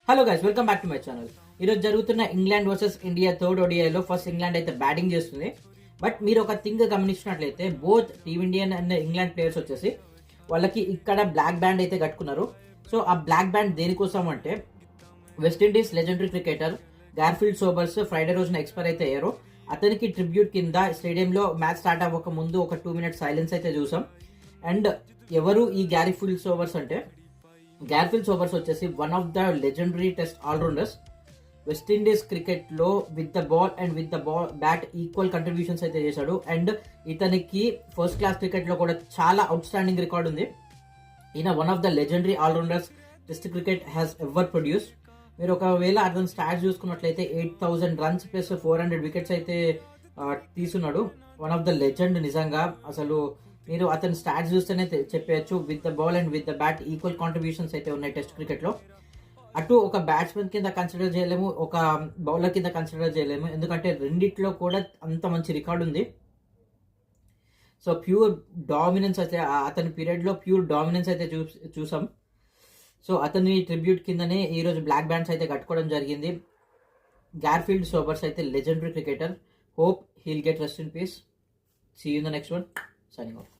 Hello guys, welcome back to my channel. ఈరోజు జరుగుతున్న England versus India third ఓడిఐలో first England అయితే batting చేస్తుంది. బట్ మీరు ఒక థింగ్ గమనించినట్లయితే both team Indian and England players వచ్చేసి వాళ్ళకి ఇక్కడ బ్లాక్ బ్యాండ్ అయితే కట్టుకున్నారు. సో ఆ బ్లాక్ బ్యాండ్ దేనికోసం అంటే West Indies legendary cricketer Garfield Sobers Friday రోజున ఎక్స్పైర్ అయితే అయ్యారు. అతనికి ట్రిబ్యూట్ కింద స్టేడియంలో మ్యాచ్ స్టార్ట్ అవ్వక ముందు ఒక 2 minutes సైలెన్స్ అయితే చూసాం. అండ్ ఎవరు ఈ గార్ఫీల్డ్ సోబర్స్ అంటే గార్ఫీల్డ్ సోబర్స్ వచ్చేసి one of the legendary test allrounders. West Indies cricket లో with the ball and with the bat equal contributions అయితే చేశాడు. అండ్ ఇతనికి ఫస్ట్ క్లాస్ క్రికెట్ లో కూడా చాలా అవుట్ స్టాండింగ్ రికార్డ్ ఉంది. ఈయన one of the legendary allrounders test cricket has ever produce. మీరు ఒకవేళ అతని స్టాట్స్ చూసుకున్నట్లయితే 8,000 runs ప్లస్ 400 వికెట్స్ అయితే తీసున్నాడు. వన్ ఆఫ్ ద లెజెండ్ నిజంగా. అసలు మీరు అతని స్టాట్స్ చూస్తేనే చెప్పేయచ్చు with the ball and with the bat equal contributions అయితే ఉన్నాయి టెస్ట్ క్రికెట్ లో. అటు ఒక బ్యాట్స్మెన్ కింద కన్సిడర్ చేయలేము, ఒక బౌలర్ కింద కన్సిడర్ చేయలేము, ఎందుకంటే రెండిట్లో కూడా అంత మంచి రికార్డు ఉంది. సో ప్యూర్ డామినెన్స్ అయితే అతని పీరియడ్ లో ప్యూర్ డామినెన్స్ అయితే చూసాం. సో అతని ట్రిబ్యూట్ కిందనే ఈ రోజు బ్లాక్ బ్యాండ్స్ అయితే కట్టుకోవడం జరిగింది. గార్ఫీల్డ్ సోబర్స్ అయితే legendary cricketer. Hope he'll get rest in peace. See you in the next one. Signing of.